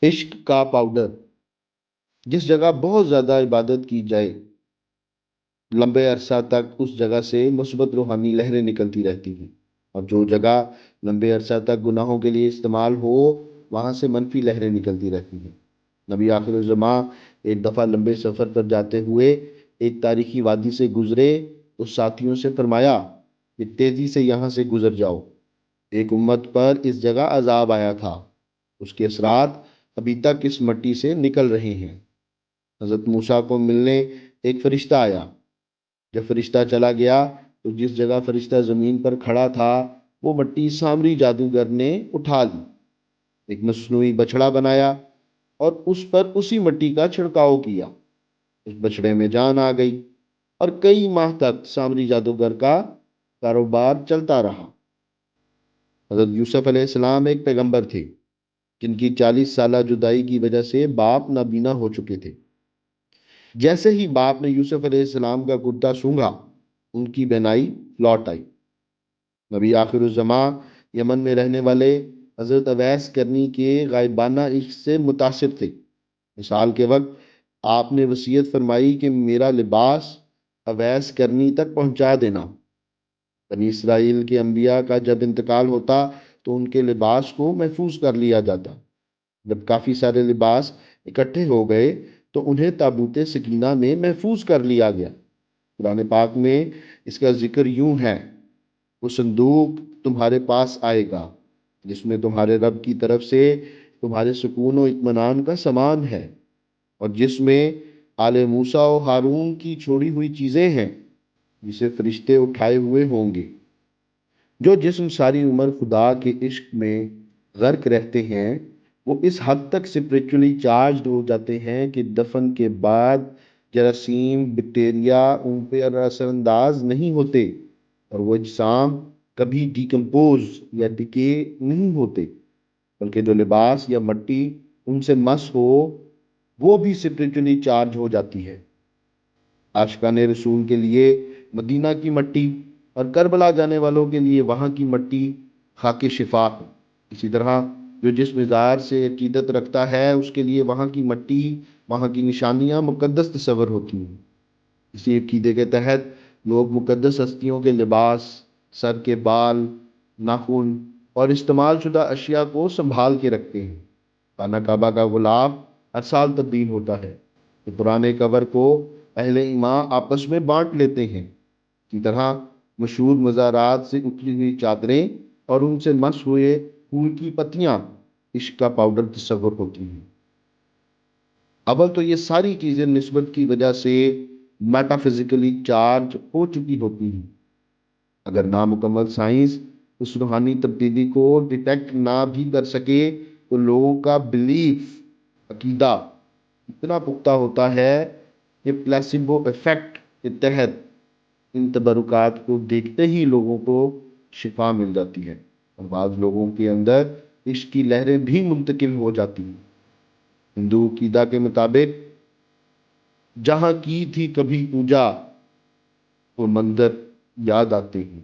عشق کا پاؤڈر، جس جگہ بہت زیادہ عبادت کی جائے، لمبے عرصہ تک اس جگہ سے مثبت روحانی لہریں نکلتی رہتی ہیں، اور جو جگہ لمبے عرصہ تک گناہوں کے لیے استعمال ہو، وہاں سے منفی لہریں نکلتی رہتی ہیں۔ نبی آخر الزماں ایک دفعہ لمبے سفر پر جاتے ہوئے ایک تاریخی وادی سے گزرے تو ساتھیوں سے فرمایا کہ تیزی سے یہاں سے گزر جاؤ، ایک امت پر اس جگہ عذاب آیا تھا، اس کے اثرات ابھی تک اس مٹی سے نکل رہے ہیں۔ حضرت موسیٰ کو ملنے ایک فرشتہ آیا۔ جب فرشتہ چلا گیا تو جس جگہ فرشتہ زمین پر کھڑا تھا وہ مٹی سامری جادوگر نے اٹھا لی، ایک مصنوعی بچڑا بنایا اور اس پر اسی مٹی کا چھڑکاؤ کیا۔ اس بچڑے میں جان آ گئی اور کئی ماہ تک سامری جادوگر کا کاروبار چلتا رہا۔ حضرت یوسف علیہ السلام ایک پیغمبر تھے جن کی 40 سالہ جدائی کی وجہ سے باپ نابینا ہو چکے تھے۔ جیسے ہی باپ نے یوسف علیہ السلام کا کرتا سونگھا، ان کی بینائی لوٹ آئی۔ نبی آخر الزماں یمن میں رہنے والے حضرت اویس کرنی کے غائبانہ عشق سے متاثر تھے۔ مثال کے وقت آپ نے وصیت فرمائی کہ میرا لباس اویس کرنی تک پہنچا دینا۔ بنی اسرائیل کے انبیاء کا جب انتقال ہوتا تو ان کے لباس کو محفوظ کر لیا جاتا۔ جب کافی سارے لباس اکٹھے ہو گئے تو انہیں تابوت سکینہ میں محفوظ کر لیا گیا۔ قرآن پاک میں اس کا ذکر یوں ہے: وہ صندوق تمہارے پاس آئے گا جس میں تمہارے رب کی طرف سے تمہارے سکون و اطمینان کا سامان ہے، اور جس میں آل موسیٰ و ہارون کی چھوڑی ہوئی چیزیں ہیں، جسے فرشتے اٹھائے ہوئے ہوں گے۔ جو جسم ساری عمر خدا کے عشق میں غرق رہتے ہیں وہ اس حد تک اسپرچولی چارجڈ ہو جاتے ہیں کہ دفن کے بعد جراثیم بیکٹیریا ان پر اثر انداز نہیں ہوتے، اور وہ اجسام کبھی ڈیکمپوز یا ڈکے نہیں ہوتے، بلکہ جو لباس یا مٹی ان سے مس ہو وہ بھی اسپرچولی چارج ہو جاتی ہے۔ عاشقان رسول کے لیے مدینہ کی مٹی اور کربلا جانے والوں کے لیے وہاں کی مٹی خاک شفا ہے۔ اسی طرح جو جس مزار سے عقیدت رکھتا ہے اس کے لیے وہاں کی مٹی، وہاں کی نشانیاں مقدس تصور ہوتی ہیں۔ اسی عقیدے کے تحت لوگ مقدس ہستیوں کے لباس، سر کے بال، ناخن اور استعمال شدہ اشیاء کو سنبھال کے رکھتے ہیں۔ خانہ کعبہ کا غلاف ہر سال تبدیل ہوتا ہے، تو پرانے کور کو اہل ایمان آپس میں بانٹ لیتے ہیں۔ اسی طرح مشہور مزارات سے اٹھی ہوئی چادریں اور ان سے مس ہوئے پھول کی پتیاں عشق کا پاؤڈر تصور ہوتی ہیں۔ اول تو یہ ساری چیزیں نسبت کی وجہ سے میٹا فزیکلی چارج ہو چکی ہوتی ہیں۔ اگر نامکمل سائنس اس روحانی تبدیلی کو ڈیٹیکٹ نہ بھی کر سکے تو لوگوں کا بلیف، عقیدہ اتنا پختہ ہوتا ہے کہ پلیسیبو ایفیکٹ کے تحت ان تبرکات کو دیکھتے ہی لوگوں کو شفا مل جاتی ہے، اور بعض لوگوں کے اندر عشق کی لہریں بھی منتقل ہو جاتی ہیں۔ ہندو عقیدہ کے مطابق جہاں کی تھی کبھی پوجا وہ مندر یاد آتے ہیں۔